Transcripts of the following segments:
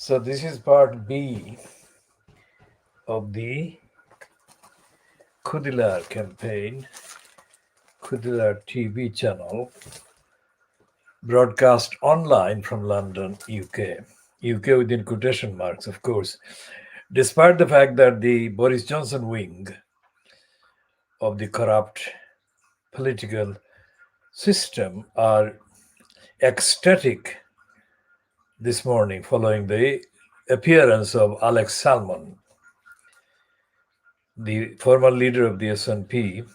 So this is part B of the KhoodeelaarTV campaign, KhoodeelaarTV Channel, broadcast online from London, UK. UK within quotation marks, of course. Despite the fact that the Boris Johnson wing of the corrupt political system are ecstatic this morning following the appearance of Alex Salmond, the former leader of the SNP,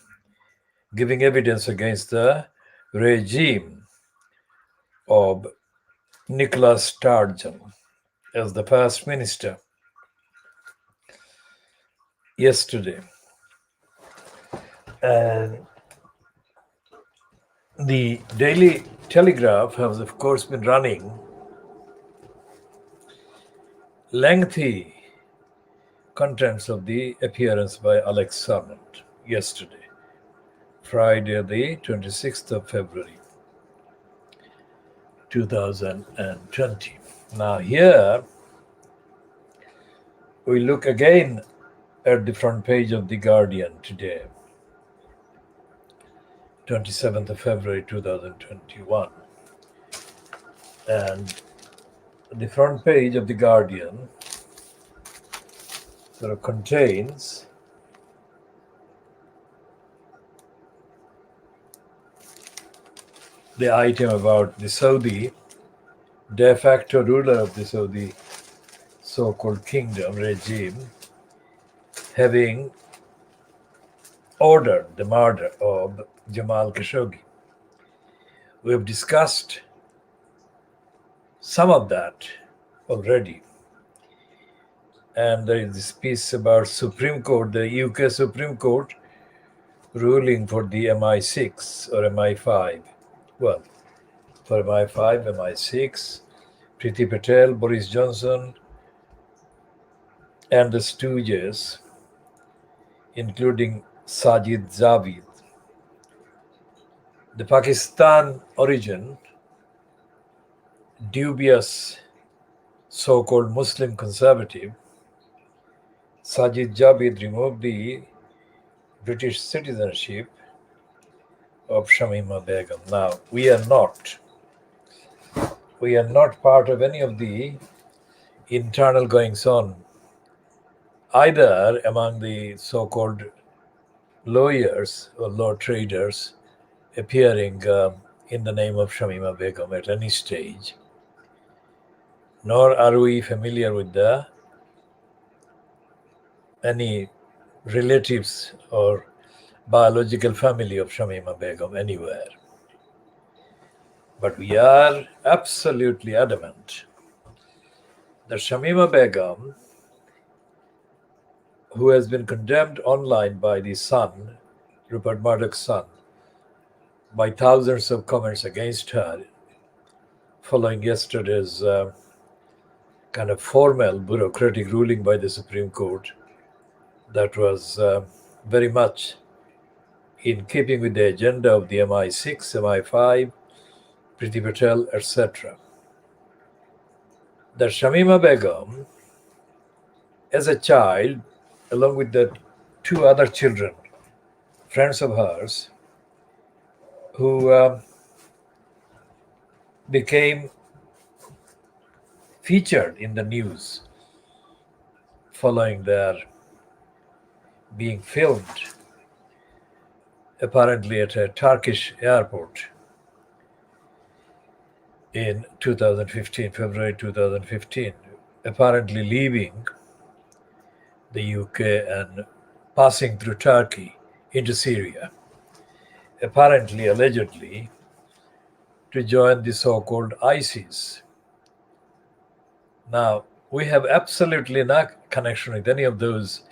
giving evidence against the regime of Nicola Sturgeon as the First Minister yesterday. And the Daily Telegraph has, of course, been running lengthy contents of the appearance by Alex Salmond yesterday, Friday, the 26th of February, 2020. Now, here we look again at the front page of The Guardian today, 27th of February 2021. And the front page of The Guardian sort of contains the item about the Saudi de facto ruler of the Saudi so-called kingdom regime having ordered the murder of Jamal Khashoggi. We have discussed some of that already. And there is this piece about Supreme Court, the UK Supreme Court ruling for the MI6 or MI5. Well, for MI5, MI6, Priti Patel, Boris Johnson, and the stooges, including Sajid Javid. The Pakistan origin, dubious so-called Muslim conservative, Sajid Javid removed the British citizenship of Shamima Begum. Now, we are not part of any of the internal goings-on, either among the so-called lawyers or law traders appearing in the name of Shamima Begum at any stage, nor are we familiar with any relatives or biological family of Shamima Begum anywhere. But we are absolutely adamant that Shamima Begum, who has been condemned online by the Sun, Rupert Murdoch's son, by thousands of comments against her, following yesterday's kind of formal bureaucratic ruling by the Supreme Court that was very much in keeping with the agenda of the MI6, MI5, Priti Patel, etc. That Shamima Begum, as a child, along with the two other children, friends of hers, who became featured in the news following their being filmed apparently at a Turkish airport in 2015, February 2015, apparently leaving the UK and passing through Turkey into Syria, apparently, allegedly, to join the so-called ISIS. Now, we have absolutely no connection with any of those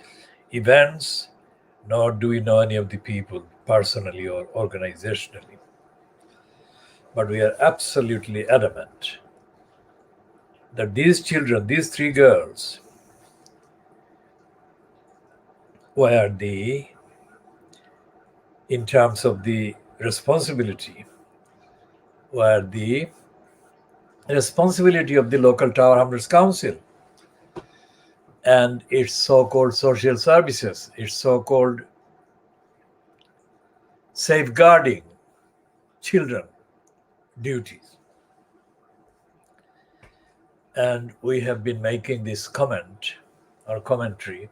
events, nor do we know any of the people personally or organizationally. But we are absolutely adamant that these children, these three girls, were in terms of the responsibility, were the responsibility of the local Tower Hamlets Council and its so-called social services, its so-called safeguarding children duties. And we have been making this comment or commentary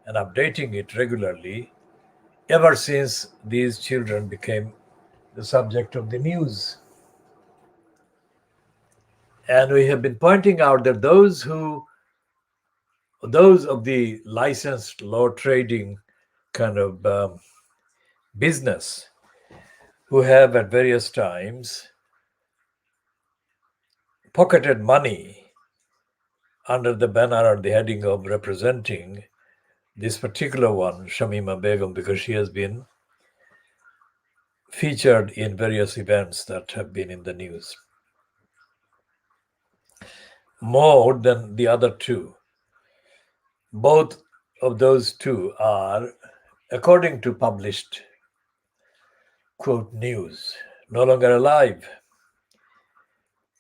and updating it regularly ever since these children became the subject of the news. And we have been pointing out that those of the licensed law trading kind of business who have at various times pocketed money under the banner or the heading of representing this particular one, Shamima Begum, because she has been featured in various events that have been in the news. More than the other two. Both of those two are, according to published quote news, no longer alive.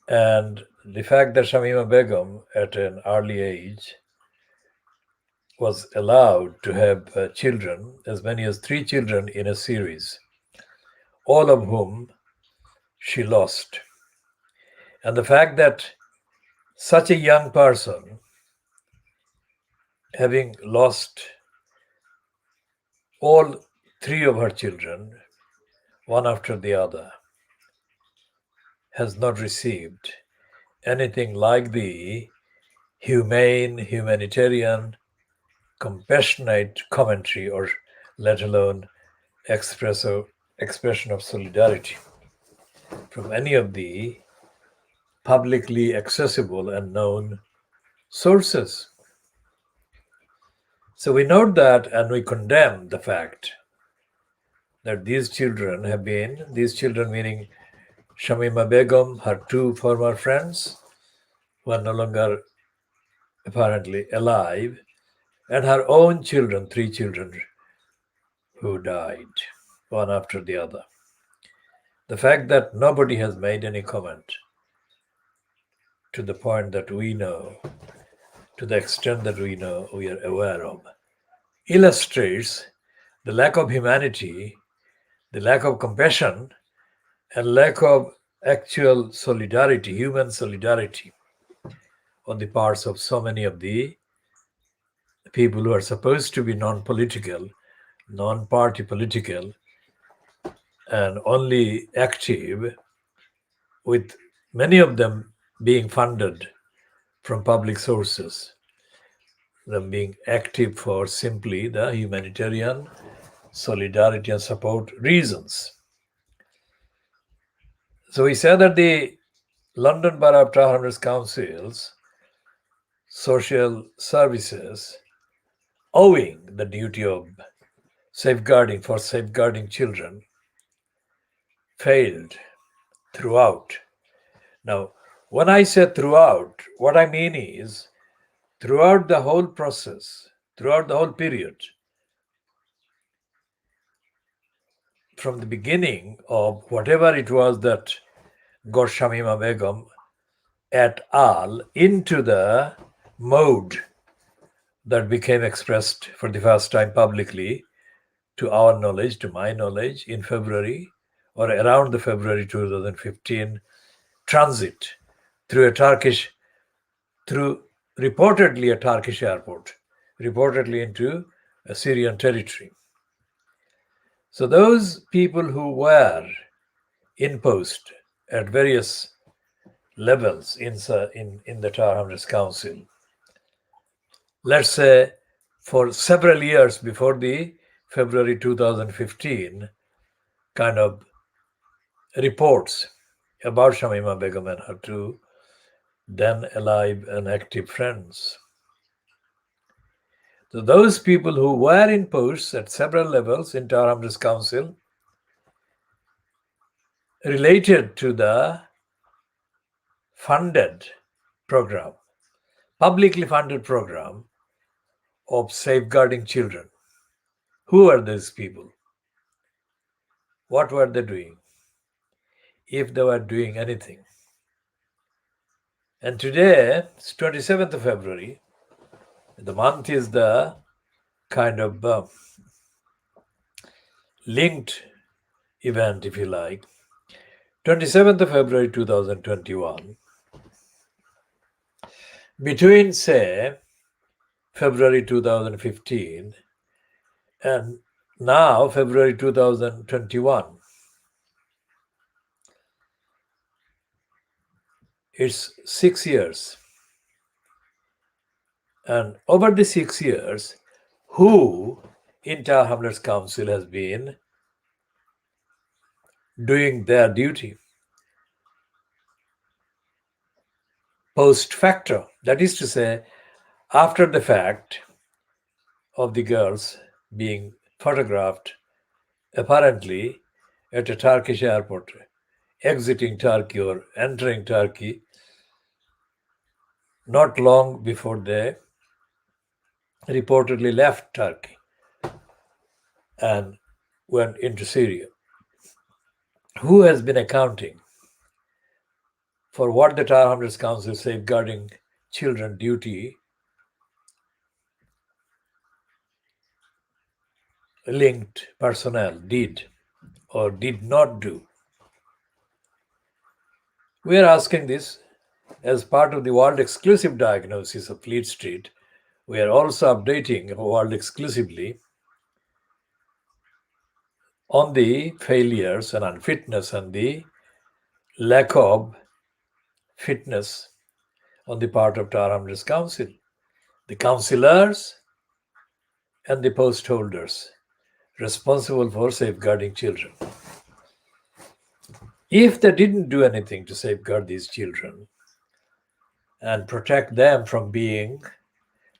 And the fact that Shamima Begum at an early age was allowed to have children, as many as 3 children in a series, all of whom she lost. And the fact that such a young person, having lost all 3 of her children, one after the other, has not received anything like the humane, humanitarian, compassionate commentary, or let alone expression of solidarity from any of the publicly accessible and known sources. So we note that and we condemn the fact that these children meaning Shamima Begum, her 2 former friends, who are no longer apparently alive, and her own children, 3 children, who died, one after the other. The fact that nobody has made any comment to the point that we know, to the extent that we know, we are aware of, illustrates the lack of humanity, the lack of compassion, and lack of actual solidarity, human solidarity, on the parts of so many of the people who are supposed to be non-political, non-party political, and only active, with many of them being funded from public sources, them being active for simply the humanitarian solidarity and support reasons. So we say that the London Borough of Tower Hamlets Council's social services, owing the duty of safeguarding children, failed throughout. Now, when I say throughout, what I mean is throughout the whole process, throughout the whole period, from the beginning of whatever it was that got Shamima Begum et al. Into the mode that became expressed for the first time publicly, to our knowledge, to my knowledge, in February or around the February 2015 transit through reportedly a Turkish airport, reportedly into a Syrian territory. So those people who were in post at various levels in the Tower Hamlets Council, let's say for several years before the February 2015 kind of reports about Shamima Begum and her 2 then alive and active friends. So those people who were in posts at several levels in Tower Hamlets Council related to the funded program, publicly funded program of safeguarding children. Who are these people? What were they doing? If they were doing anything. And today, it's 27th of February, The month is the kind of linked event, if you like. 27th of February 2021. Between, say, February 2015 and now February 2021, it's 6 years. And over the 6 years, who in Tower Hamlets Council has been doing their duty post facto, that is to say, after the fact of the girls being photographed apparently at a Turkish airport, exiting Turkey or entering Turkey not long before they reportedly left Turkey and went into Syria. Who has been accounting for what the Tower Hamlets Council safeguarding children duty linked personnel did or did not do? We are asking this as part of the world exclusive diagnosis of Fleet Street. We are also updating world exclusively on the failures and unfitness and the lack of fitness on the part of Tower Hamlets Council, the councillors and the post holders responsible for safeguarding children. If they didn't do anything to safeguard these children and protect them from being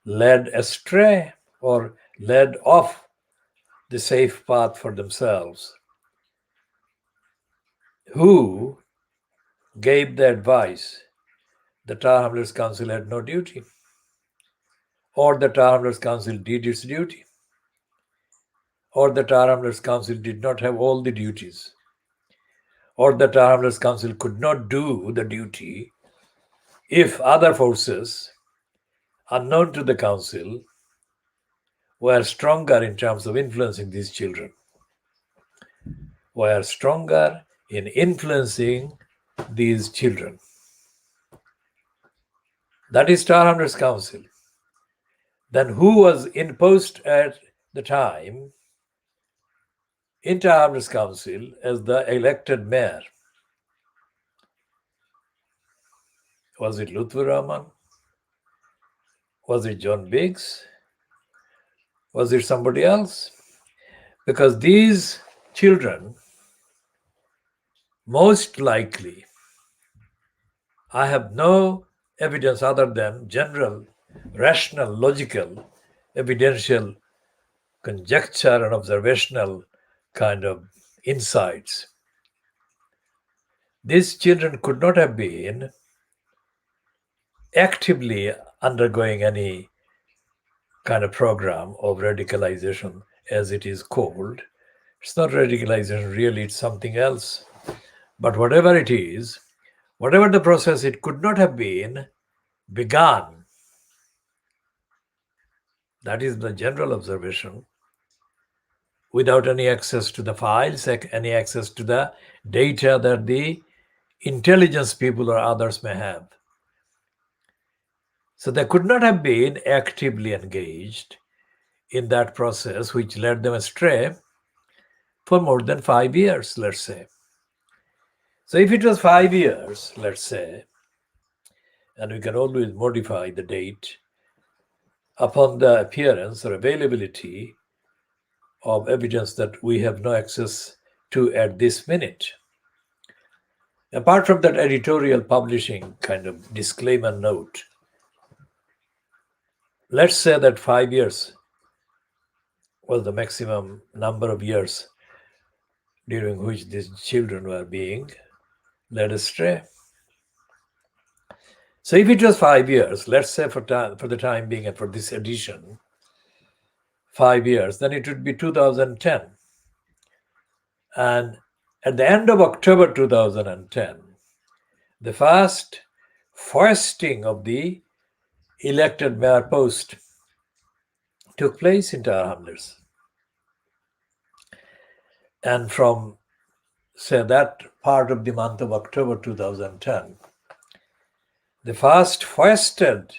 led astray or led off the safe path for themselves, who gave the advice the Tower Hamlets Council had no duty, or the Tower Hamlets Council did its duty, or the Tower Hamlets Council did not have all the duties, or the Tower Hamlets Council could not do the duty if other forces unknown to the Council were stronger in terms of influencing these children, were stronger in influencing these children. That is Tower Hamlets Council. Then who was in post at the time in Tower Hamlets Council as the elected mayor? Was it Lutfur Rahman? Was it John Biggs? Was it somebody else? Because these children, most likely, I have no evidence other than general, rational, logical, evidential conjecture and observational kind of insights. These children could not have been actively undergoing any kind of program of radicalization, as it is called. It's not radicalization, really, it's something else. But whatever it is, whatever the process, it could not have been begun. That is the general observation. Without any access to the files, any access to the data that the intelligence people or others may have. So they could not have been actively engaged in that process, which led them astray for more than 5 years, let's say. So if it was 5 years, let's say, and we can always modify the date upon the appearance or availability of evidence that we have no access to at this minute. Apart from that editorial publishing kind of disclaimer note, let's say that 5 years was the maximum number of years during which these children were being led astray. So if it was 5 years, let's say for the time being and for this edition, 5 years, then it would be 2010. And at the end of October 2010, the first foisting of the elected mayor post took place in Tower Hamlets. And from, say, that part of the month of October 2010, the first foisted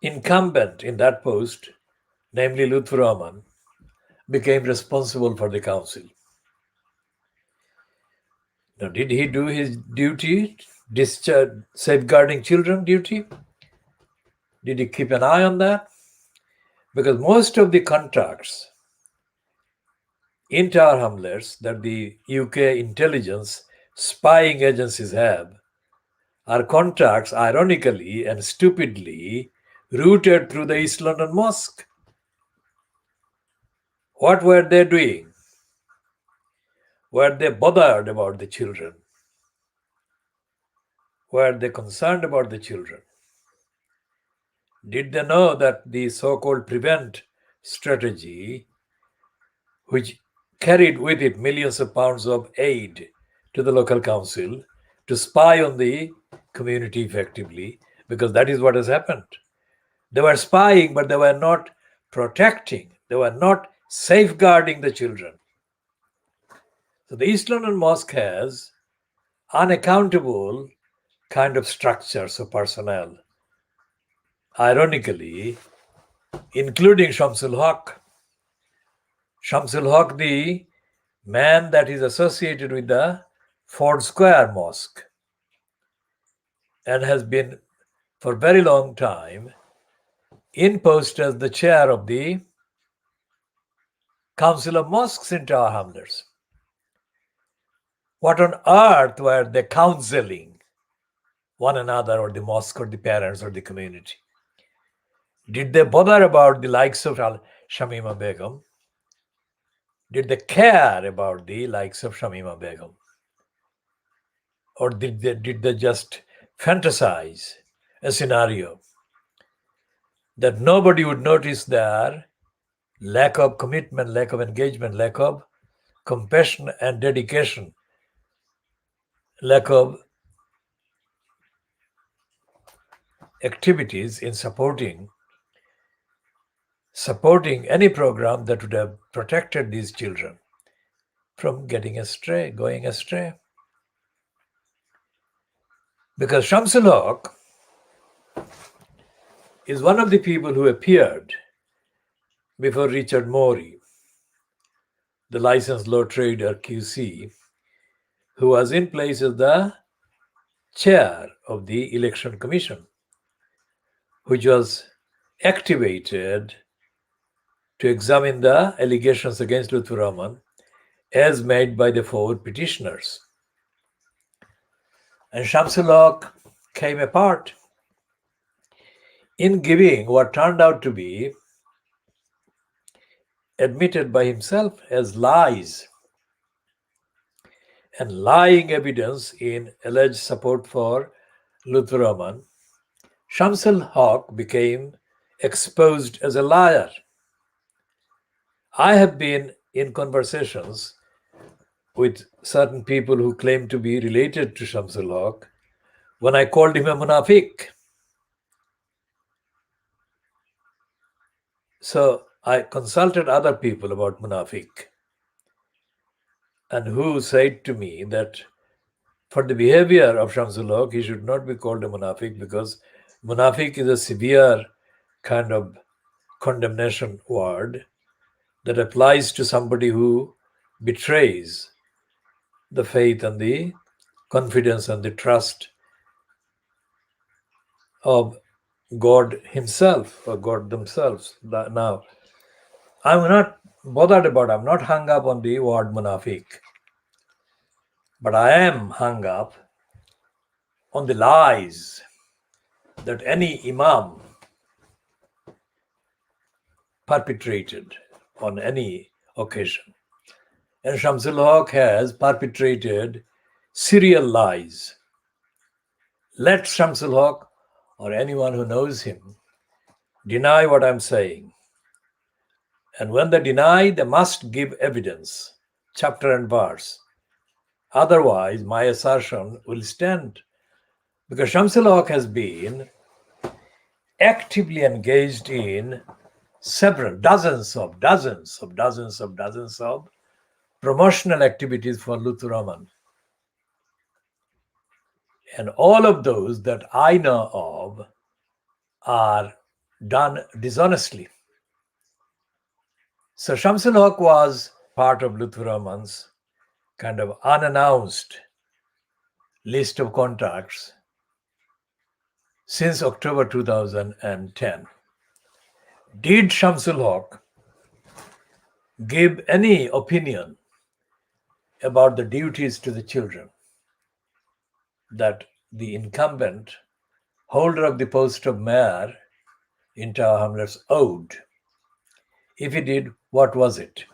incumbent in that post, namely Lutfur Rahman, became responsible for the council. Now, did he do his duty, discharge safeguarding children duty? Did he keep an eye on that? Because most of the contracts in Tower Hamlets that the UK intelligence spying agencies have are contracts, ironically and stupidly, routed through the East London Mosque. What were they doing? Were they bothered about the children? Were they concerned about the children? Did they know that the so-called prevent strategy, which carried with it millions of pounds of aid to the local council to spy on the community effectively, because that is what has happened. They were spying, but they were not protecting. They were not safeguarding the children. So the East London Mosque has unaccountable kind of structures of personnel. Ironically, including Shamsul Haq. Shamsul Haq, the man that is associated with the Ford Square Mosque and has been for a very long time in post as the chair of the Council of Mosques in Tower Hamlets. What on earth were they counseling one another, or the mosque, or the parents, or the community? Did they bother about the likes of Shamima Begum? Did they care about the likes of Shamima Begum? Or did they just fantasize a scenario that nobody would notice their lack of commitment, lack of engagement, lack of compassion and dedication, lack of activities in supporting any program that would have protected these children from getting astray, going astray? Because Shamsul Haq is one of the people who appeared before Richard Morey, the licensed law trader QC, who was in place as the chair of the Election Commission, which was activated to examine the allegations against Lutfur Rahman as made by the four petitioners. And Shamsul Haq came apart in giving what turned out to be, admitted by himself, as lies and lying evidence in alleged support for Lutfur Rahman. Shamsul Haq became exposed as a liar. I have been in conversations with certain people who claim to be related to Shamsul Haq when I called him a munafiq. So I consulted other people about munafiq, and who said to me that for the behavior of Shamsul Haq, he should not be called a munafiq, because munafiq is a severe kind of condemnation word that applies to somebody who betrays the faith and the confidence and the trust of God himself, or God themselves. Now, I'm not bothered about, I'm not hung up on the word munafiq, but I am hung up on the lies that any imam perpetrated on any occasion. And Shamsul Haq has perpetrated serial lies. Let Shamsul Haq or anyone who knows him deny what I'm saying. And when they deny, they must give evidence, chapter and verse. Otherwise, my assertion will stand. Because Shamsul Haq has been actively engaged in several dozens of promotional activities for Lutfur Rahman. And all of those that I know of are done dishonestly. So Shamsul Haq was part of Lutfur Rahman's kind of unannounced list of contacts since October 2010. Did Shamsul Haq give any opinion about the duties to the children that the incumbent holder of the post of mayor in Tower Hamlets owed? If he did, what was it?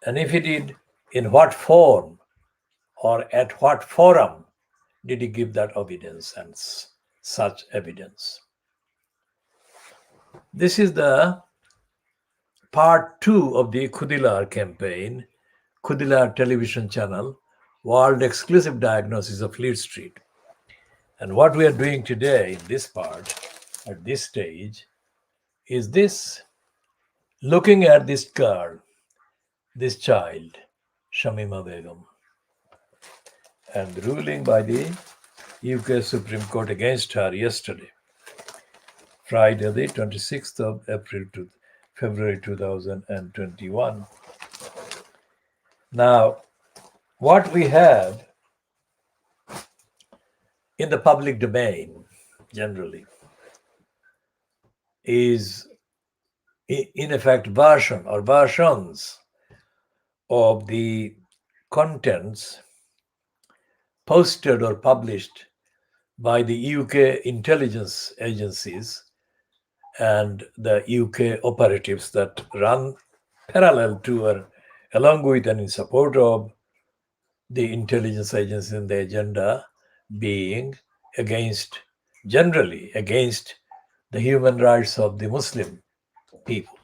And if he did, in what form or at what forum did he give that evidence and such evidence? This is the part 2 of the KhoodeelaarTV campaign, KhoodeelaarTV television channel, world exclusive diagnosis of Fleet Street. And what we are doing today in this part, at this stage, is this: looking at this girl, this child, Shamima Begum, and the ruling by the UK Supreme Court against her yesterday, Friday, the 26th of April to February 2021. Now, what we have in the public domain generally is, in effect, version or versions of the contents posted or published by the UK intelligence agencies and the UK operatives that run parallel to or along with and in support of the intelligence agencies and the agenda being generally against the human rights of the Muslim people,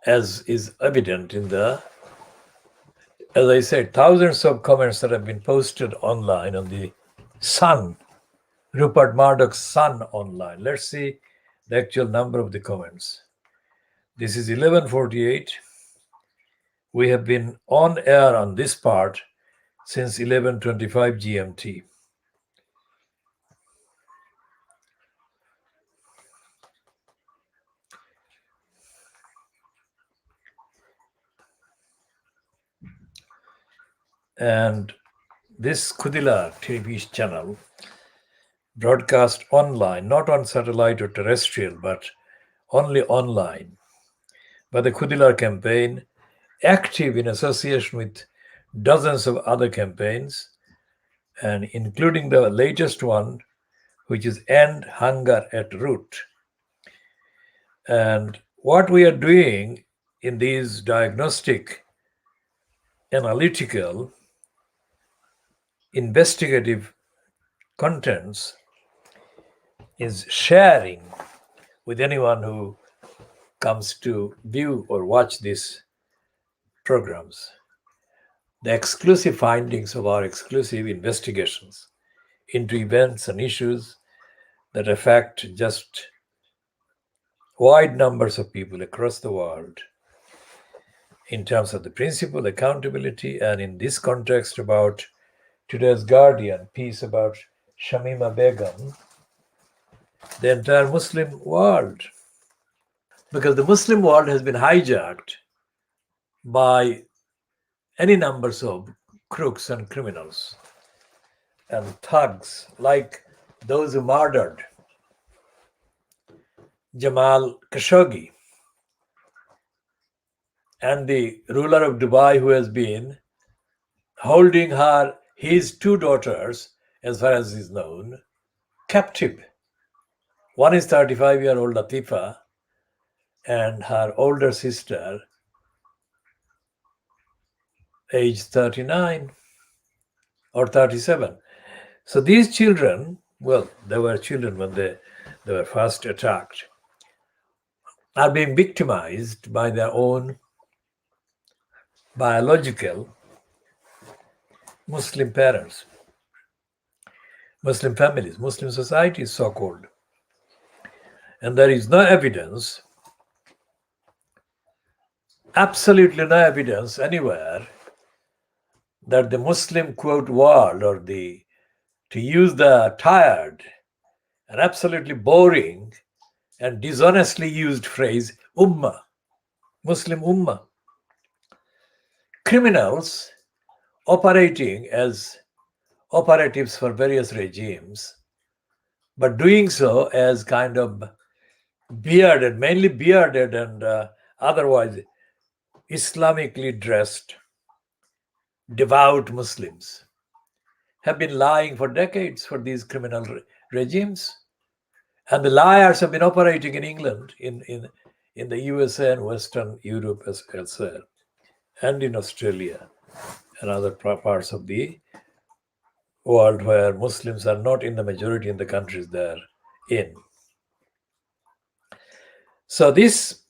as is evident in the, as I said, thousands of comments that have been posted online on the Sun, Rupert Murdoch's Sun online. Let's see the actual number of the comments. This is 11:48. We have been on air on this part since 11:25 GMT. And this KhoodeelaarTV channel broadcast online, not on satellite or terrestrial, but only online, by the KhoodeelaarTV campaign, active in association with dozens of other campaigns, and including the latest one, which is End Hunger at Root. And what we are doing in these diagnostic, analytical, investigative contents is sharing with anyone who comes to view or watch these programs the exclusive findings of our exclusive investigations into events and issues that affect just wide numbers of people across the world in terms of the principle, accountability, and in this context about today's Guardian piece about Shamima Begum, the entire Muslim world. Because the Muslim world has been hijacked by any numbers of crooks and criminals and thugs like those who murdered Jamal Khashoggi and the ruler of Dubai, who has been holding his 2 daughters, as far as is known, captive. One is 35-year-old Latifa and her older sister, age 39 or 37. So these children, well, they were children when they were first attacked, are being victimized by their own biological Muslim parents. Muslim families, Muslim societies, so called. And there is no evidence, absolutely no evidence anywhere that the Muslim quote world, or to use the tired and absolutely boring and dishonestly used phrase, ummah, Muslim ummah, criminals operating as operatives for various regimes, but doing so as kind of bearded, mainly bearded and otherwise Islamically dressed, devout Muslims, have been lying for decades for these criminal regimes. And the liars have been operating in England, in the USA and Western Europe as well, and in Australia and other parts of the world where Muslims are not in the majority in the countries they're in. So this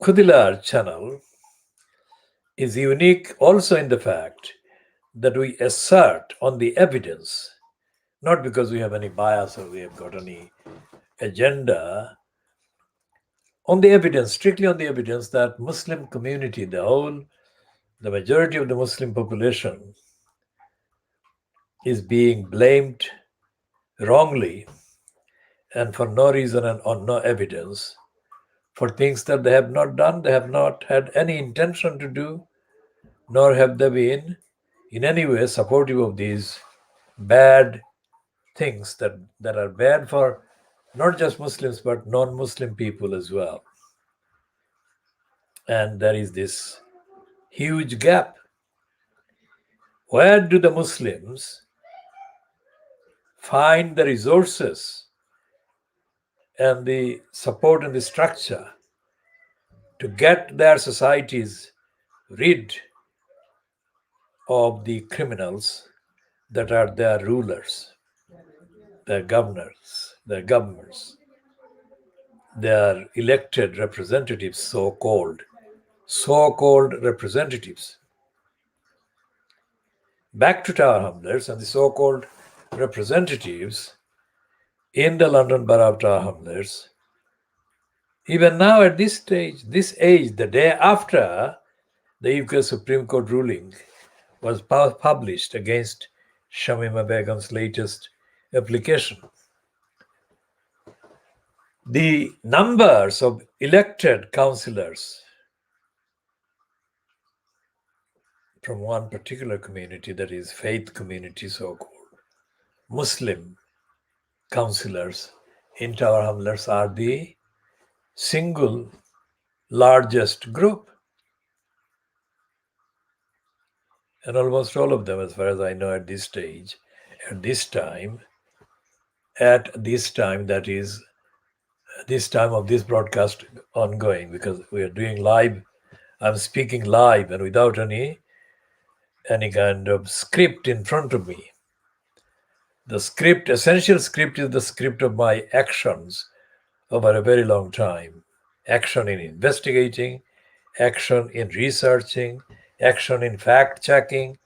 Khoodeelaar channel is unique also in the fact that we assert on the evidence, not because we have any bias or we have got any agenda, on the evidence, strictly on the evidence that Muslim community, the majority of the Muslim population is being blamed wrongly and for no reason and on no evidence for things that they have not done, they have not had any intention to do, nor have they been in any way supportive of these bad things that are bad for not just Muslims but non-Muslim people as well. And there is this huge gap. Where do the Muslims find the resources and the support and the structure to get their societies rid of the criminals that are their rulers, their governors, their elected representatives, so-called representatives? Back to Tower Hamlets and the so-called representatives in the London Borough of Tower Hamlets, even now at this stage, this age, the day after the UK Supreme Court ruling was published against Shamima Begum's latest application, the numbers of elected councillors from one particular community, that is faith community, so-called Muslim councillors in Tower Hamlets, are the single largest group. And almost all of them, as far as I know at this stage, at this time, that is this time of this broadcast ongoing, because we are doing live, I'm speaking live and without any kind of script in front of me. The essential script is the script of my actions over a very long time. Action in investigating, action in researching, action in fact-checking,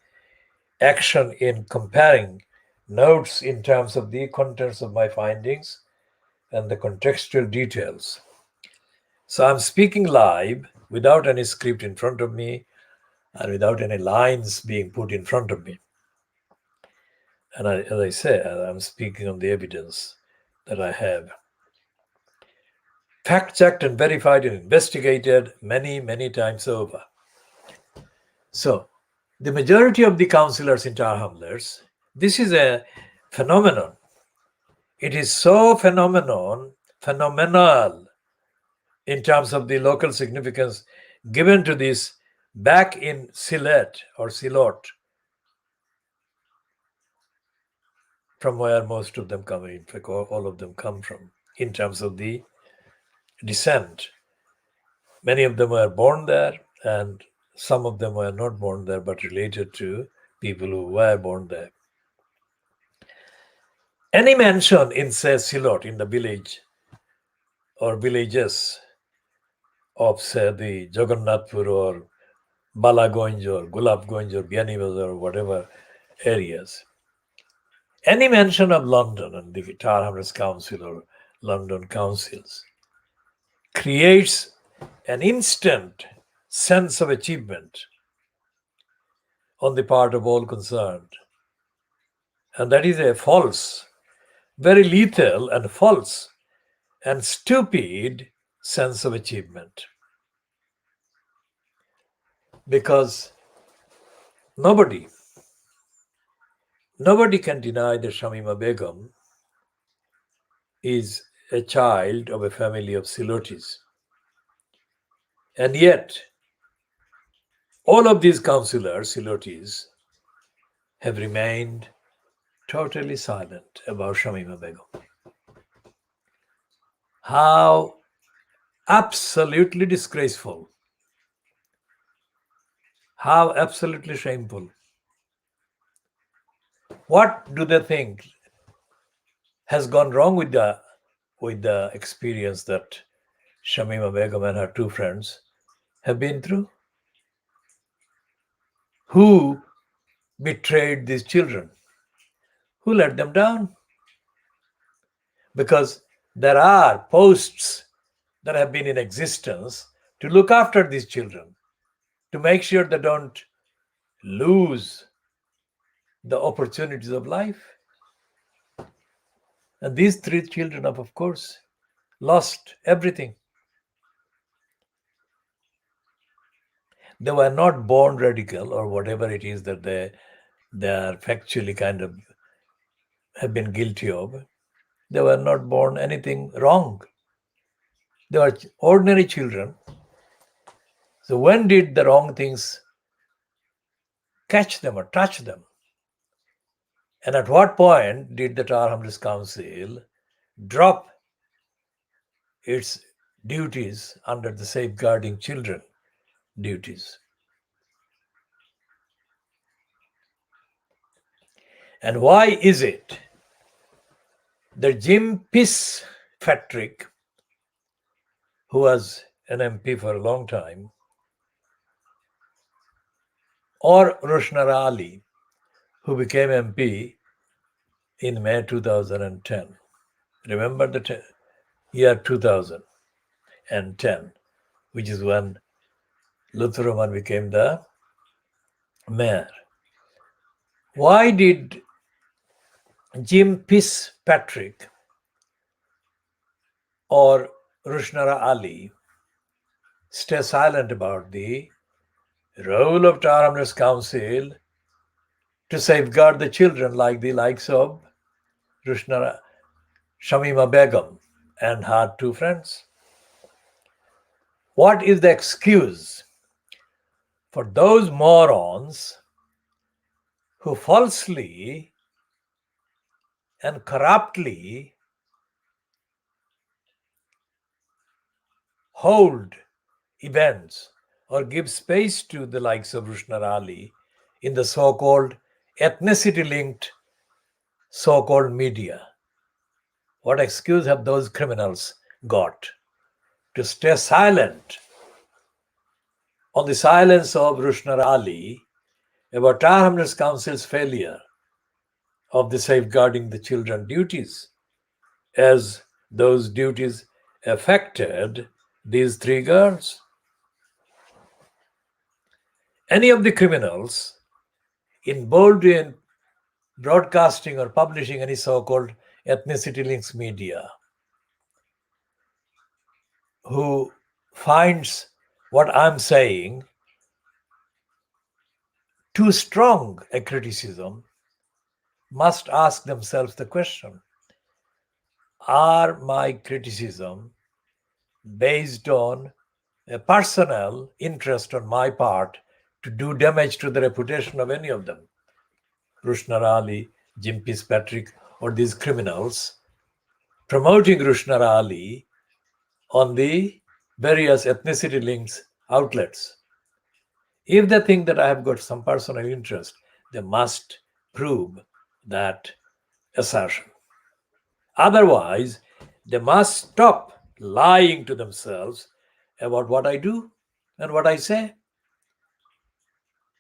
action in comparing notes in terms of the contents of my findings and the contextual details. So I'm speaking live without any script in front of me and without any lines being put in front of me. And as I say, I'm speaking on the evidence that I have fact-checked and verified and investigated many, many times over. So the majority of the councillors in Tower Hamlets, this is a phenomenon. It is so phenomenal in terms of the local significance given to this back in Sylhet or Silot, from where most of them come, in fact all of them come from, in terms of the descent. Many of them were born there and some of them were not born there but related to people who were born there. Any mention in, say, Silot, in the village or villages of, say, the Jagannathpur or Balagonj or Gulabgonj or Bianibazar or whatever areas, Any mention of London and the Tar Hamlets Council or London councils creates an instant sense of achievement on the part of all concerned. And that is a false, very lethal and false and stupid sense of achievement. Because nobody can deny that Shamima Begum is a child of a family of Silotis. And yet, all of these councillors, Silotis, have remained totally silent about Shamima Begum. How absolutely disgraceful. How absolutely shameful. What do they think has gone wrong with the experience that Shamima Begum and her two friends have been through? Who betrayed these children? Who let them down? Because there are posts that have been in existence to look after these children, to make sure they don't lose the opportunities of life. And these three children have, of course, lost everything. They were not born radical or whatever it is that they are factually kind of have been guilty of. They were not born anything wrong. They were ordinary children. So when did the wrong things catch them or touch them? And at what point did the Tar Hamlets Council drop its duties under the safeguarding children duties? And why is it that Jim Fitzpatrick, who was an MP for a long time, or Roshnara Ali, who became MP in May 2010. Remember the year 2010, which is when Luther Rahman became the mayor. Why did Jim Fitzpatrick or Roshnara Ali stay silent about the role of Tar Hamlets Council to safeguard the children, like the likes of Shamima Begum and her two friends? What is the excuse for those morons who falsely and corruptly hold events or give space to the likes of Roshnara Ali in the so-called ethnicity-linked so-called media? What excuse have those criminals got to stay silent on the silence of Roshnara Ali about Tar Hamlets Council's failure of the safeguarding the children duties, as those duties affected these three girls? Any of the criminals involved in broadcasting or publishing any so-called ethnicity links media who finds what I'm saying too strong a criticism must ask themselves the question: are my criticism based on a personal interest on my part to do damage to the reputation of any of them? Roshnara Ali, Jim Fitzpatrick, or these criminals promoting Roshnara Ali on the various ethnicity links outlets. If they think that I have got some personal interest, they must prove that assertion. Otherwise, they must stop lying to themselves about what I do and what I say.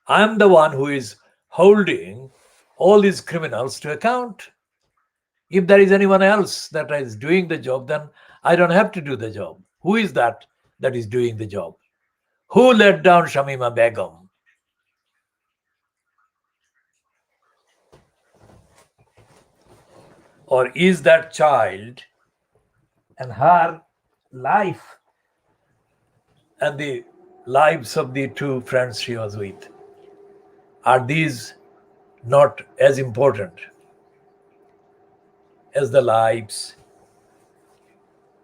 I'm the one who is holding all these criminals to account. If there is anyone else that is doing the job, then I don't have to do the job. Who is that is doing the job? Who let down Shamima Begum? Or is that child and her life and the lives of the two friends she was with, are these not as important as the lives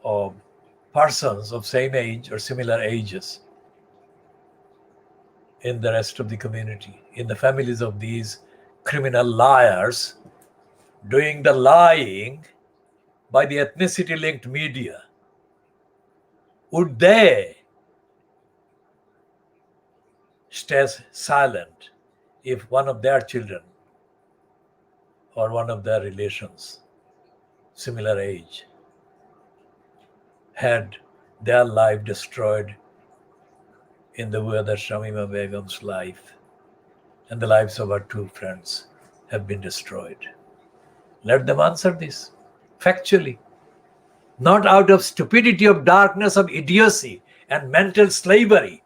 of persons of same age or similar ages in the rest of the community, in the families of these criminal liars doing the lying by the ethnicity linked media? Would they stay silent if one of their children or one of their relations, similar age, had their life destroyed in the way that Shamima Begum's life and the lives of our two friends have been destroyed? Let them answer this factually, not out of stupidity, of darkness, of idiocy and mental slavery.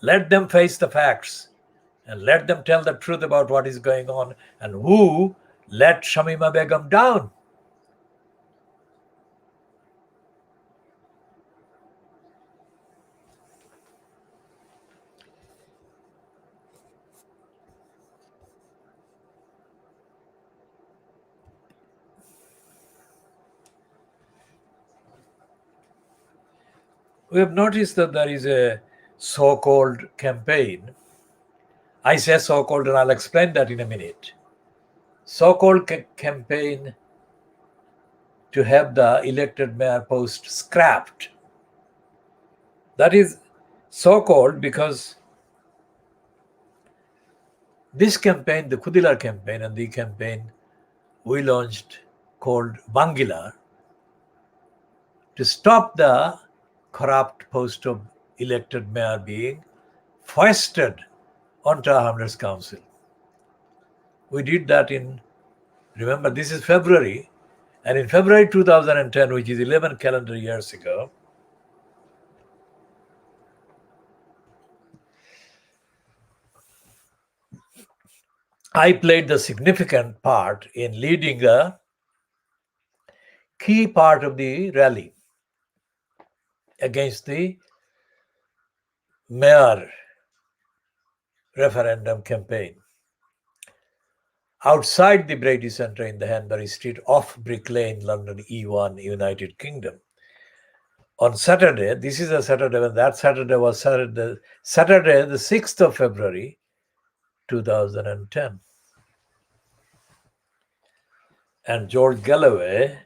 Let them face the facts and let them tell the truth about what is going on and who let Shamima Begum down. We have noticed that there is a so-called campaign. I say so-called, and I'll explain that in a minute. So-called campaign to have the elected mayor post scrapped. That is so-called because this campaign, the Khoodeelaar campaign, and the campaign we launched called Bangilar, to stop the corrupt post of elected mayor being foisted onto Hrs Council. We did that remember, this is February, and in February 2010, which is 11 calendar years ago, I played the significant part in leading a key part of the rally against the mayor referendum campaign outside the Brady Centre in the Hanbury Street off Brick Lane, London E1, United Kingdom. On Saturday, this is a Saturday, when that Saturday was Saturday the 6th of February 2010. And George Galloway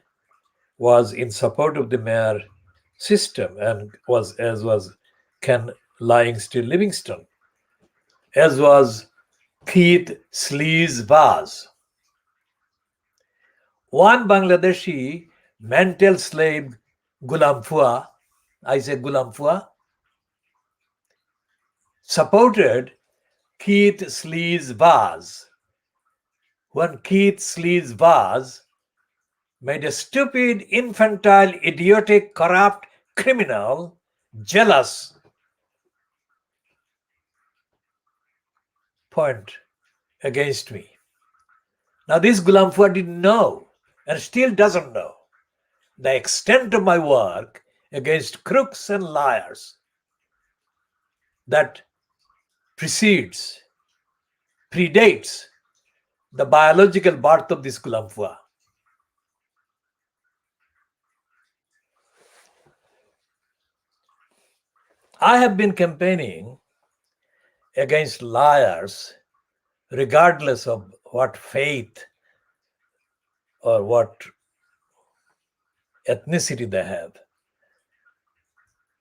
was in support of the mayor system, and as was Ken Still Livingston, as was Keith Sleaze Vaz. One Bangladeshi mental slave, Gulam Fua, I say Gulam Fua, supported Keith Sleaze Vaz. When Keith Sleaze Vaz made a stupid, infantile, idiotic, corrupt criminal jealous point against me. Now, this Gulam Fua didn't know and still doesn't know the extent of my work against crooks and liars that predates the biological birth of this Gulam Fua. I have been campaigning against liars regardless of what faith or what ethnicity they have.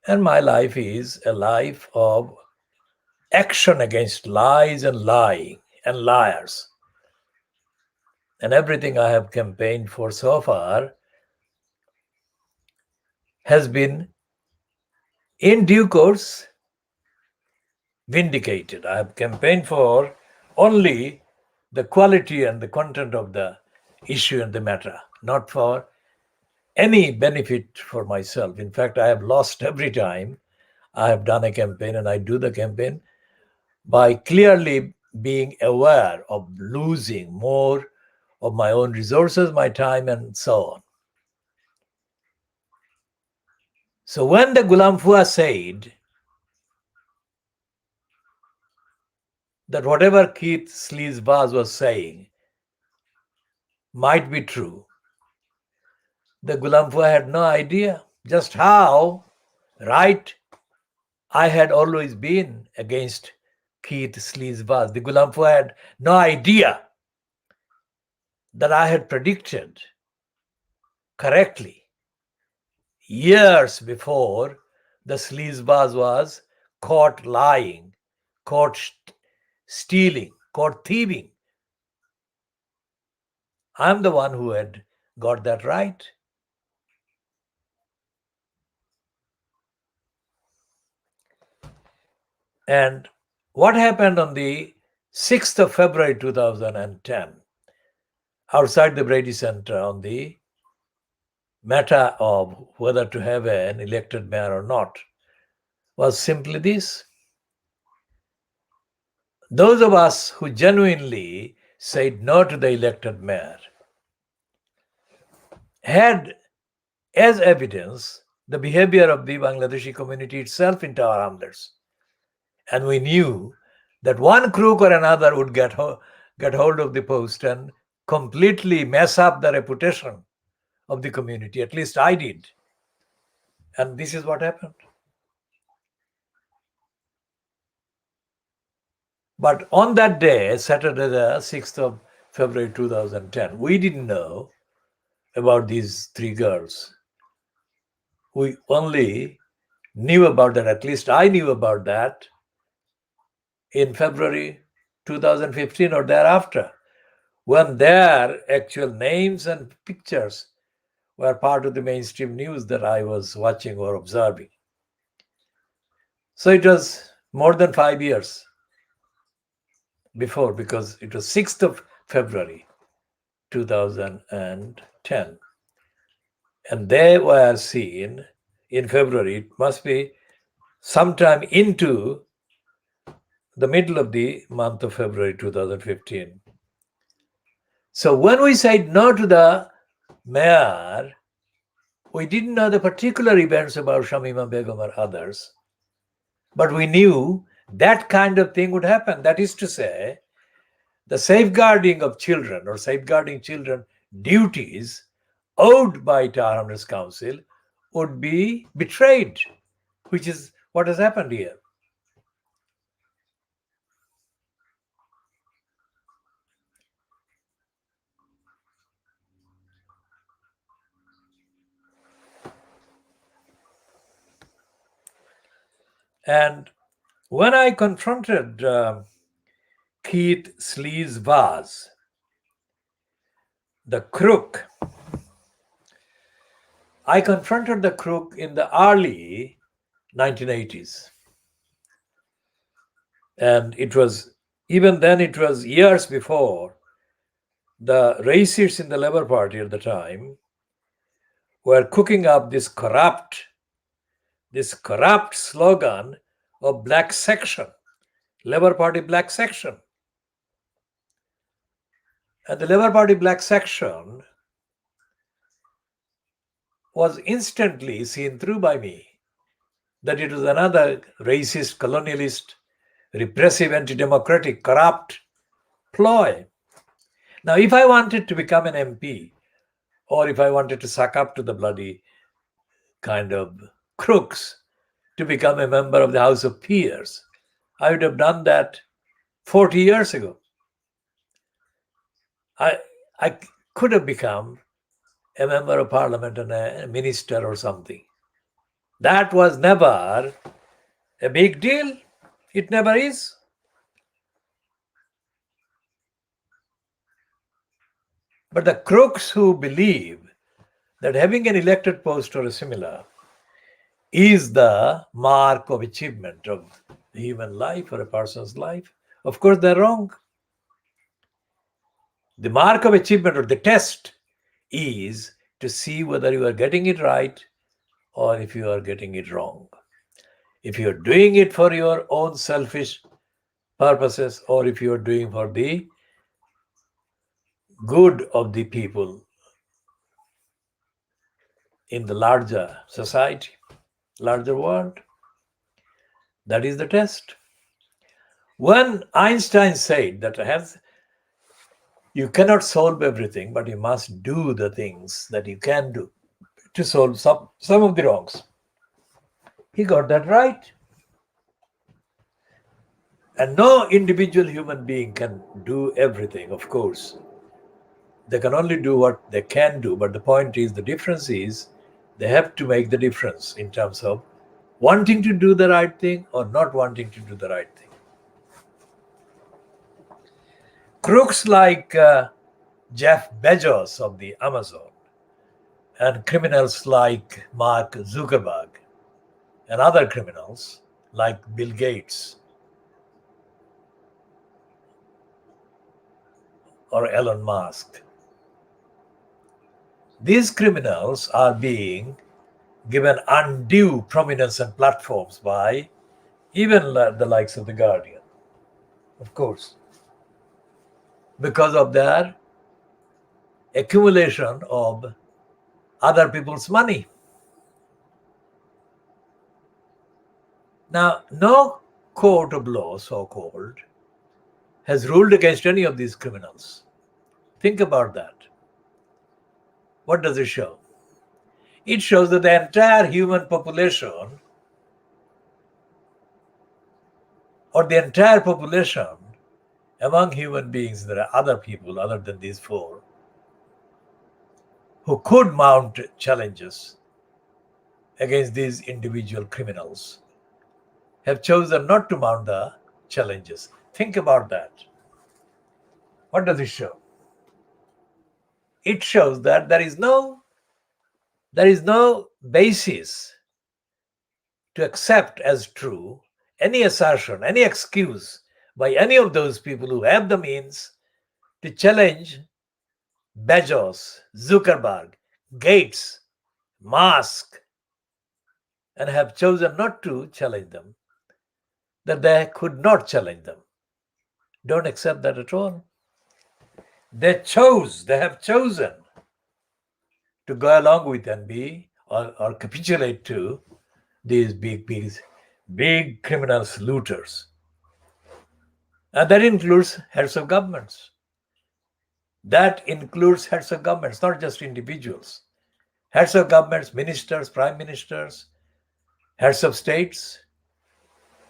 And my life is a life of action against lies and lying and liars. And everything I have campaigned for so far has been in due course vindicated. I have campaigned for only the quality and the content of the issue and the matter, not for any benefit for myself. In fact, I have lost every time I have done a campaign, and I do the campaign by clearly being aware of losing more of my own resources, my time, and so on. So when the Ghulam Fuad said that whatever Keith Sleazebaz was saying might be true, the Ghulam Fuad had no idea just how right I had always been against Keith Sleazebaz. The Ghulam Fuad had no idea that I had predicted correctly years before the Sleazebaz was caught lying, caught stealing, caught thieving. I'm the one who had got that right. And what happened on the 6th of February 2010 outside the Brady Center on the matter of whether to have an elected mayor or not was simply this. Those of us who genuinely said no to the elected mayor had as evidence the behavior of the Bangladeshi community itself in Tower Hamlets. And we knew that one crook or another would get hold of the post and completely mess up the reputation of the community. At least I did. And this is what happened. But on that day, Saturday, the 6th of February 2010, we didn't know about these three girls. We only knew about that, at least I knew about that in February 2015 or thereafter, when their actual names and pictures were part of the mainstream news that I was watching or observing. So it was more than 5 years before, because it was 6th of February 2010. And they were seen in February. It must be sometime into the middle of the month of February 2015. So when we said no to the mayor, we didn't know the particular events about Shamima Begum or others, but we knew that kind of thing would happen. That is to say, the safeguarding of children or safeguarding children duties owed by Tower Hamlets Council would be betrayed, which is what has happened here. And when I confronted Keith Sleazebaz, the crook, I confronted the crook in the early 1980s. And it was, even then, it was years before the racists in the Labour Party at the time were cooking up this corrupt slogan of black section, Labour Party black section. And the Labour Party black section was instantly seen through by me that it was another racist, colonialist, repressive, anti-democratic, corrupt ploy. Now, if I wanted to become an MP, or if I wanted to suck up to the bloody kind of crooks to become a member of the House of Peers, I would have done that 40 years ago. I could have become a member of parliament and a minister or something. That was never a big deal. It never is. But the crooks who believe that having an elected post or a similar is the mark of achievement, of a human life or a person's life? Of course, they're wrong. The mark of achievement or the test is to see whether you are getting it right or if you are getting it wrong. If you are doing it for your own selfish purposes or if you are doing for the good of the people in the larger society, larger world. That is the test. When Einstein said that you cannot solve everything, but you must do the things that you can do to solve some of the wrongs. He got that right. And no individual human being can do everything, of course. They can only do what they can do. But the point is, the difference is they have to make the difference in terms of wanting to do the right thing or not wanting to do the right thing. Crooks like Jeff Bezos of the Amazon and criminals like Mark Zuckerberg and other criminals like Bill Gates or Elon Musk. These criminals are being given undue prominence and platforms by even the likes of The Guardian, of course, because of their accumulation of other people's money. Now, no court of law, so-called, has ruled against any of these criminals. Think about that. What does it show? It shows that the entire human population or the entire population among human beings, there are other people other than these four who could mount challenges against these individual criminals, have chosen not to mount the challenges. Think about that. What does it show? It shows that there is no basis to accept as true any assertion, any excuse by any of those people who have the means to challenge Bezos, Zuckerberg, Gates, Musk, and have chosen not to challenge them, that they could not challenge them. Don't accept that at all. They have chosen to go along with and be or capitulate to these big criminals, looters. And that includes heads of governments. That includes heads of governments, not just individuals. Heads of governments, ministers, prime ministers, heads of states,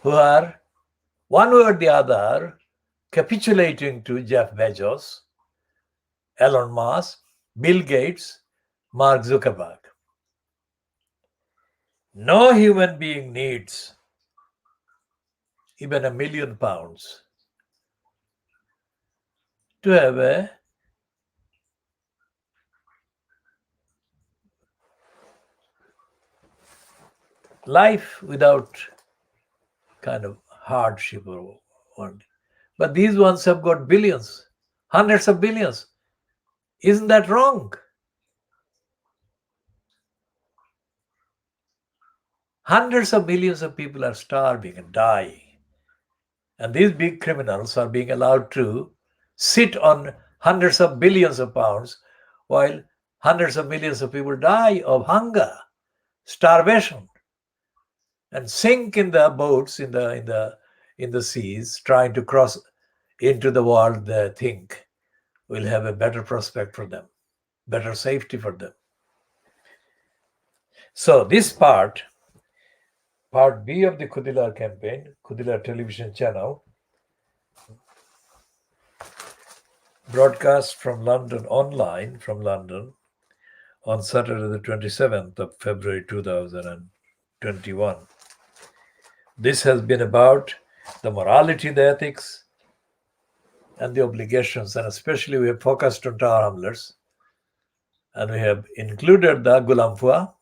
who are one way or the other capitulating to Jeff Bezos, Elon Musk, Bill Gates, Mark Zuckerberg. No human being needs even £1 million to have a life without kind of hardship or want. But these ones have got billions, hundreds of billions. Isn't that wrong? Hundreds of millions of people are starving and dying. And these big criminals are being allowed to sit on hundreds of billions of pounds while hundreds of millions of people die of hunger, starvation, and sink in the boats in the seas, trying to cross into the world they think will have a better prospect for them, better safety for them. So this part B of the Khoodeelaar campaign, Khoodeelaar television channel, broadcast from London, online from London, on Saturday the 27th of February 2021. This has been about the morality, the ethics, and the obligations, and especially we have focused on Tower Hamlets, and we have included the Gulamfua,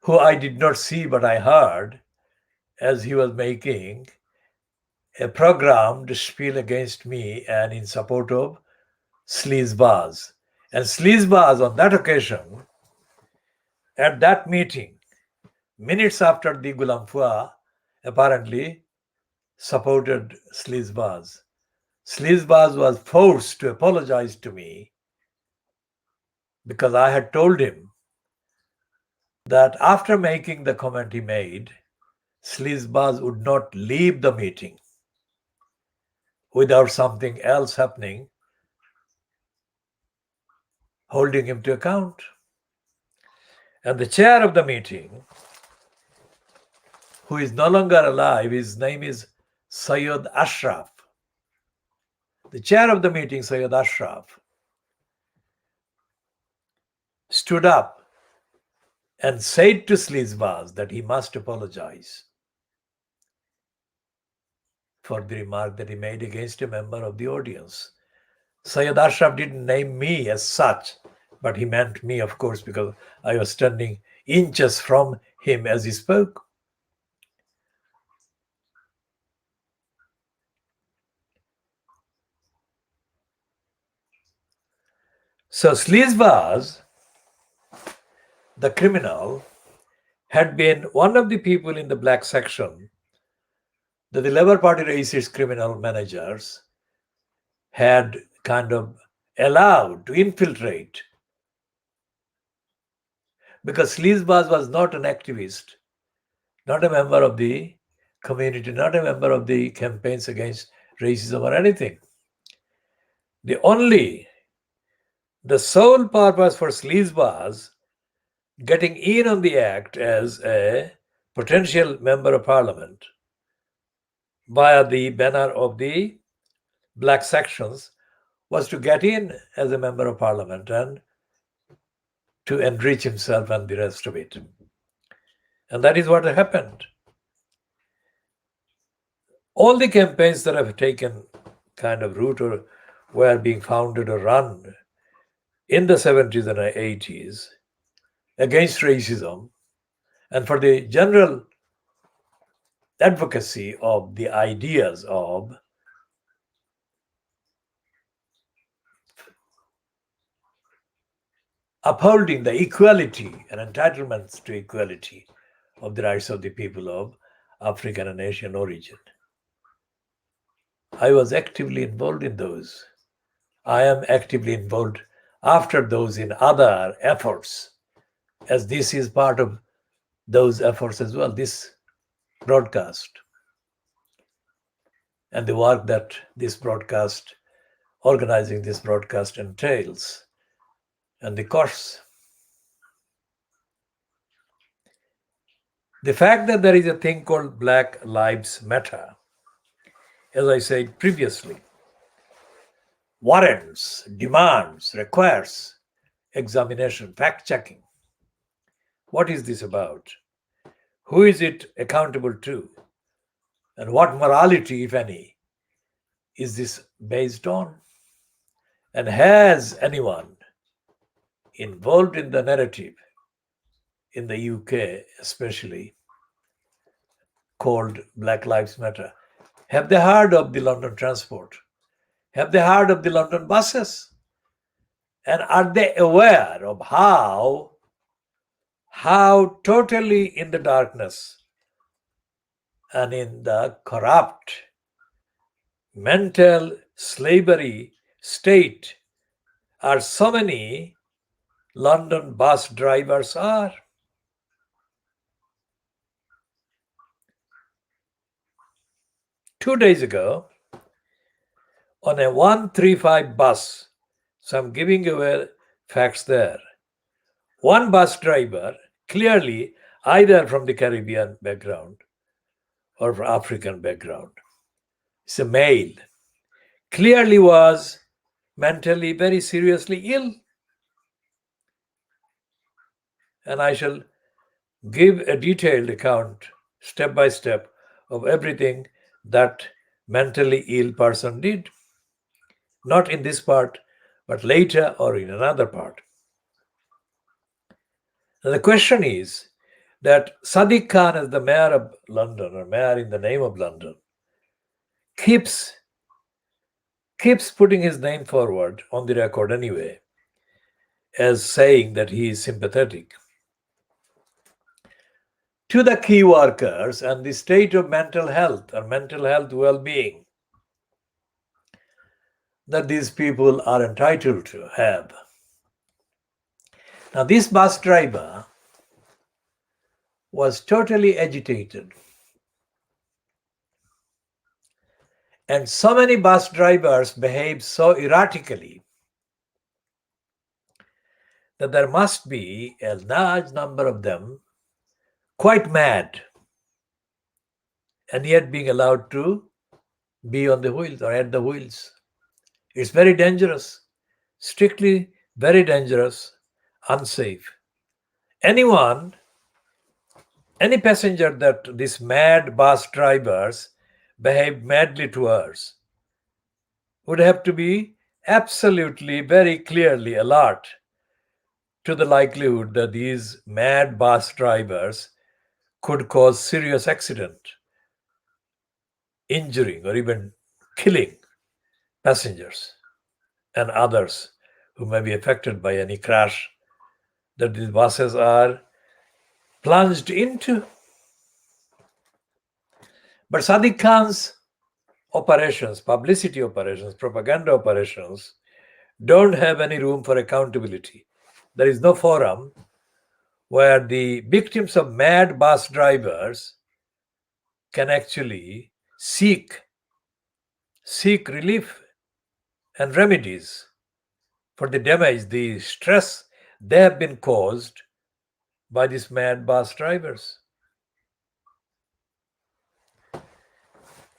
who I did not see but I heard as he was making a programmed spiel against me and in support of sleazebars. And sleazebars on that occasion, at that meeting, minutes after the Gulamfua apparently supported sleazebars. Sleazebars was forced to apologize to me because I had told him that after making the comment he made, sleazebars would not leave the meeting without something else happening, holding him to account. And the chair of the meeting, who is no longer alive, his name is Sayyid Ashraf. The chair of the meeting, Sayyid Ashraf, stood up and said to sleazebars that he must apologize for the remark that he made against a member of the audience. Sayyid Ashraf didn't name me as such, but he meant me, of course, because I was standing inches from him as he spoke. So sleazebars, the criminal, had been one of the people in the black section that the Labour Party racist criminal managers had kind of allowed to infiltrate, because sleazebars was not an activist, not a member of the community, not a member of the campaigns against racism or anything. The sole purpose for sleazebars getting in on the act as a potential member of parliament via the banner of the black sections was to get in as a member of parliament and to enrich himself and the rest of it. And that is what happened. All the campaigns that have taken kind of root or were being founded or run in the 70s and 80s against racism and for the general advocacy of the ideas of upholding the equality and entitlements to equality of the rights of the people of African and Asian origin. I was actively involved in those. I am actively involved after those in other efforts, as this is part of those efforts as well, this broadcast and the work that this broadcast, organizing this broadcast entails, and the course. The fact that there is a thing called Black Lives Matter, as I said previously, warrants, demands, requires examination, fact-checking. What is this about? Who is it accountable to? And what morality, if any, is this based on? And has anyone involved in the narrative, in the UK especially, called Black Lives Matter, have they heard of the London transport? Have they heard of the London buses? And are they aware of how totally in the darkness and in the corrupt mental slavery state are so many London bus drivers are? Two days ago, on a 135 bus, so I'm giving away facts there, one bus driver, clearly either from the Caribbean background or from African background, it's a male, clearly was mentally very seriously ill. And I shall give a detailed account, step by step, of everything that mentally ill person did. Not in this part, but later or in another part. Now the question is, that Sadiq Khan, as the mayor of London, or mayor in the name of London, keeps putting his name forward on the record anyway as saying that he is sympathetic to the key workers and the state of mental health or mental health well-being that these people are entitled to have. Now, this bus driver was totally agitated. And so many bus drivers behave so erratically that there must be a large number of them quite mad and yet being allowed to be on the wheels or at the wheels. It's very dangerous, strictly very dangerous, unsafe. Any passenger that these mad bus drivers behave madly towards would have to be absolutely, very clearly alert to the likelihood that these mad bus drivers could cause serious accident, injuring or even killing passengers and others who may be affected by any crash that these buses are plunged into. But Sadiq Khan's operations, publicity operations, propaganda operations don't have any room for accountability. There is no forum where the victims of mad bus drivers can actually seek relief and remedies for the damage, the stress they have been caused by these mad bus drivers.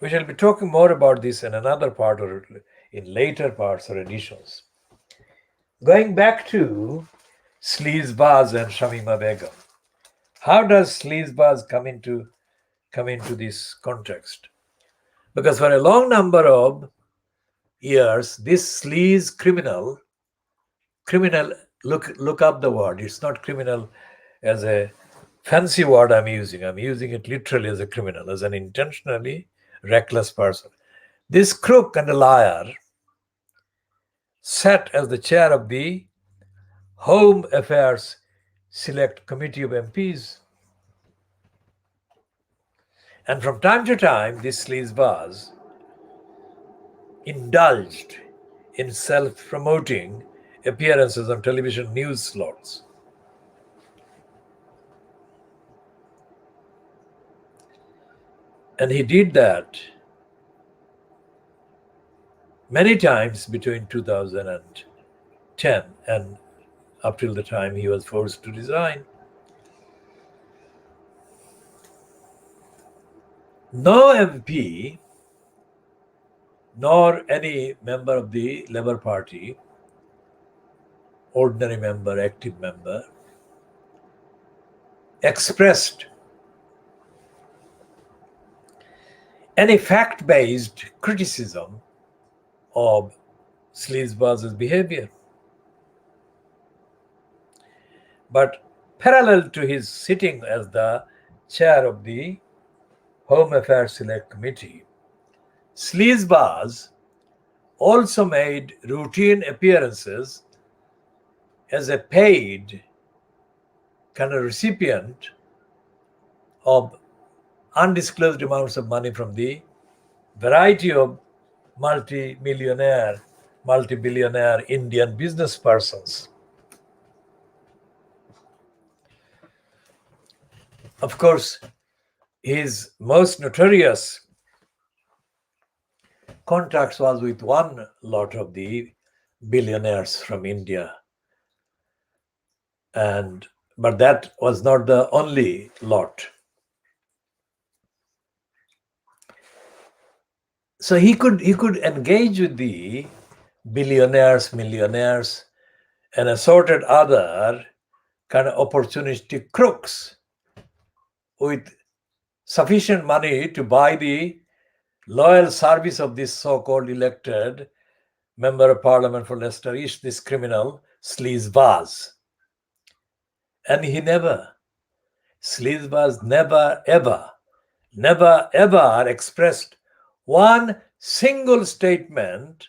We shall be talking more about this in another part or in later parts or editions. Going back to sleazebaz and Shamima Begum, how does sleazebaz come into this context? Because for a long number of years, this sleaze criminal, look up the word. It's not criminal as a fancy word I'm using it literally as a criminal, as an intentionally reckless person. This crook and a liar sat as the chair of the Home Affairs Select Committee of MPs. And from time to time, this sleazebaz indulged in self-promoting appearances on television news slots. And he did that many times between 2010 and up till the time he was forced to resign. No MP nor any member of the Labour Party, ordinary member, active member, expressed any fact-based criticism of sleazebaz's behavior. But parallel to his sitting as the chair of the Home Affairs Select Committee, sleazebaz also made routine appearances as a paid kind of recipient of undisclosed amounts of money from the variety of multi-billionaire Indian business persons. Of course, his most notorious contacts was with one lot of the billionaires from India. But that was not the only lot. So he could engage with the billionaires, millionaires, and assorted other kind of opportunistic crooks with sufficient money to buy the loyal service of this so-called elected member of parliament for Leicester East, this criminal sleazebaz. And he never sleazebaz never ever expressed one single statement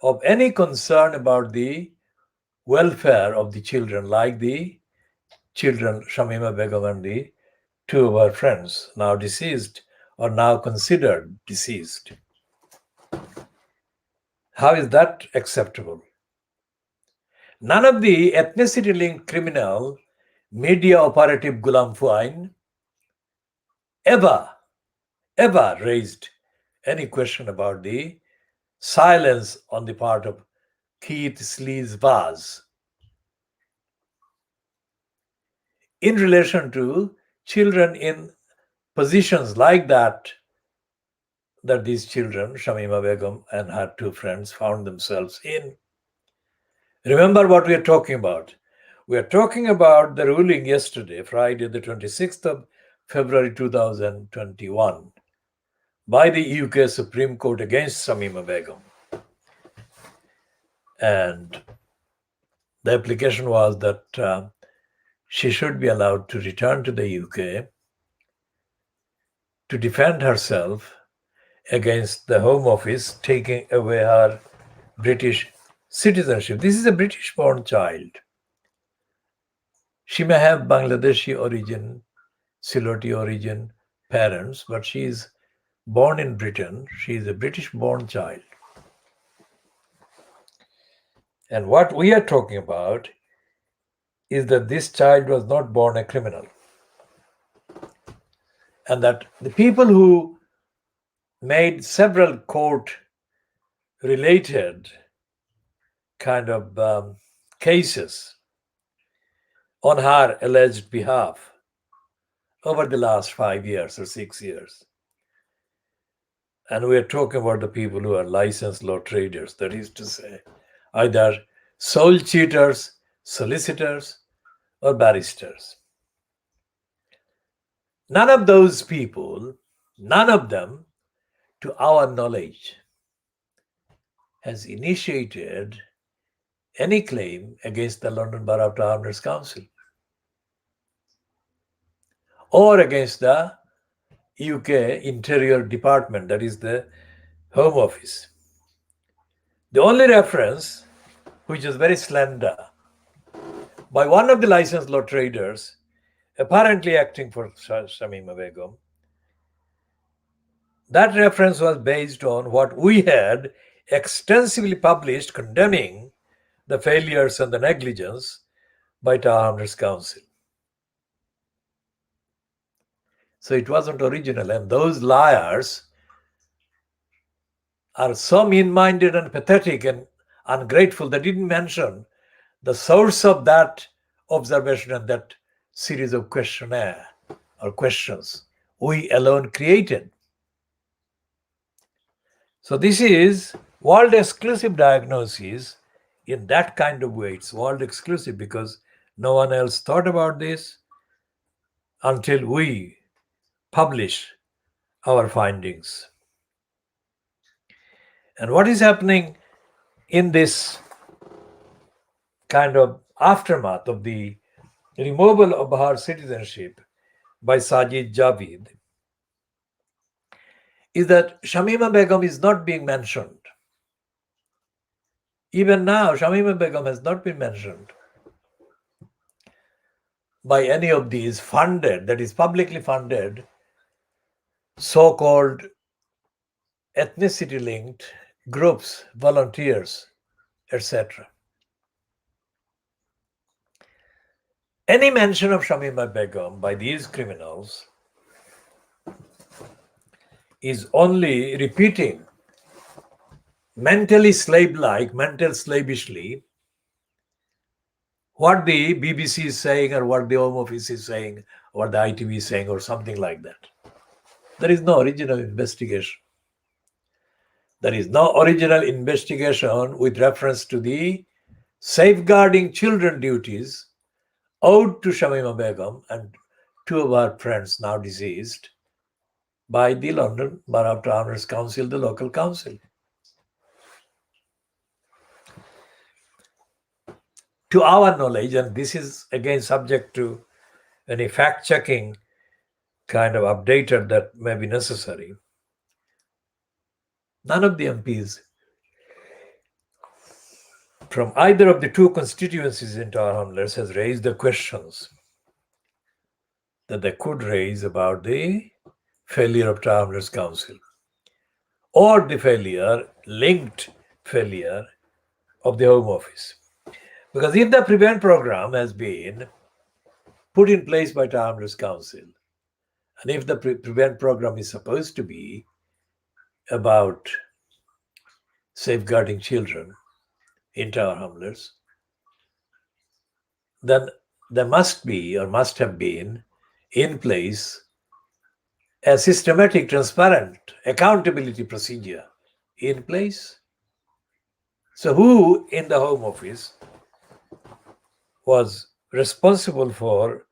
of any concern about the welfare of the children, like the children Shamima Begum and the two of her friends, now deceased or now considered deceased. How is that acceptable? None of the ethnicity-linked criminal media operative Ghulam Fuain ever raised any question about the silence on the part of Keith Sleazebaz in relation to children in positions like that these children, Shamima Begum and her two friends, found themselves in. Remember what we are talking about. We are talking about the ruling yesterday, Friday, the 26th of February 2021, by the UK Supreme Court against Shamima Begum. And the application was that she should be allowed to return to the UK to defend herself against the Home Office taking away her British citizenship. This is a British-born child. She may have Bangladeshi origin, Siloti origin, parents, but she is born in Britain. She is a British-born child. And what we are talking about is that this child was not born a criminal. And that the people who made several court-related kind of cases on her alleged behalf over the last 5 years or 6 years. And we are talking about the people who are licensed law traders, that is to say, either soul cheaters, solicitors, or barristers. None of those people, none of them, to our knowledge, has initiated any claim against the London Borough of Towners Council or against the UK Interior Department, that is the Home Office. The only reference, which is very slender, by one of the licensed law traders, apparently acting for Shamima Begum, that reference was based on what we had extensively published condemning the failures and the negligence by Towners Council. So it wasn't original, and those liars are so mean-minded and pathetic and ungrateful. They didn't mention the source of that observation and that series of questionnaire or questions we alone created. So this is world exclusive diagnosis in that kind of way. It's world exclusive because no one else thought about this until we publish our findings. And what is happening in this kind of aftermath of the removal of her citizenship by Sajid Javid is that Shamima Begum is not being mentioned. Even now, Shamima Begum has not been mentioned by any of these funded, that is publicly funded, so-called ethnicity-linked groups, volunteers, etc. Any mention of Shamima Begum by these criminals is only repeating mentally slave-like, mental slavishly, what the BBC is saying or what the Home Office is saying or the ITV is saying or something like that. There is no original investigation. There is no original investigation with reference to the safeguarding children duties owed to Shamima Begum and two of her friends now deceased by the London Borough of Towners Council, the local council. To our knowledge, and this is again subject to any fact-checking kind of updated that may be necessary. None of the MPs from either of the two constituencies in Tower Hamlets has raised the questions that they could raise about the failure of Tower Hamlets Council or the linked failure of the Home Office. Because if the Prevent program has been put in place by Tower Hamlets Council, and if the Prevent program is supposed to be about safeguarding children in Tower Hamlets, then there must be or must have been in place a systematic, transparent accountability procedure in place. So who in the Home Office was responsible for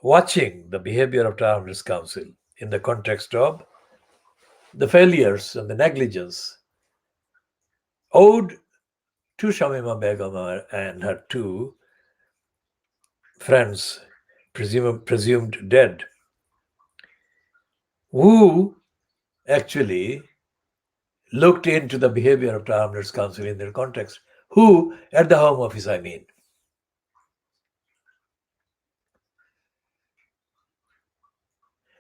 watching the behavior of Tower Hamlets Council in the context of the failures and the negligence owed to Shamima Begum and her two friends, presumed dead, who actually looked into the behavior of Tower Hamlets Council in their context. Who at the Home Office, I mean.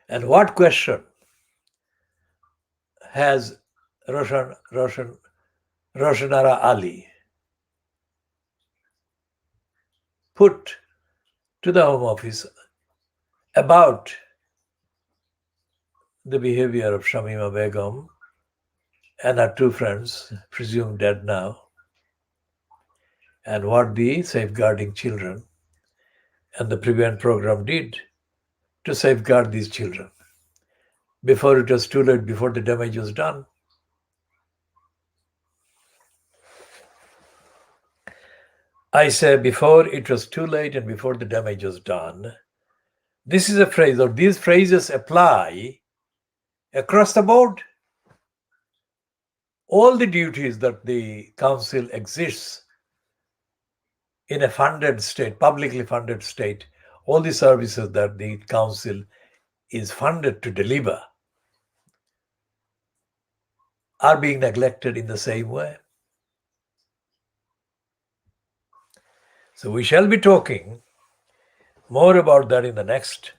And what question has Roshanara Ali put to the Home Office about the behavior of Shamima Begum and her two friends, presumed dead now, and what the Safeguarding Children and the Prevent program did to safeguard these children before it was too late, before the damage was done. I say before it was too late and before the damage was done. This is a phrase, or these phrases apply across the board. All the duties that the council exists in a funded state, publicly funded state, all the services that the council is funded to deliver are being neglected in the same way. So we shall be talking more about that in the next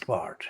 part.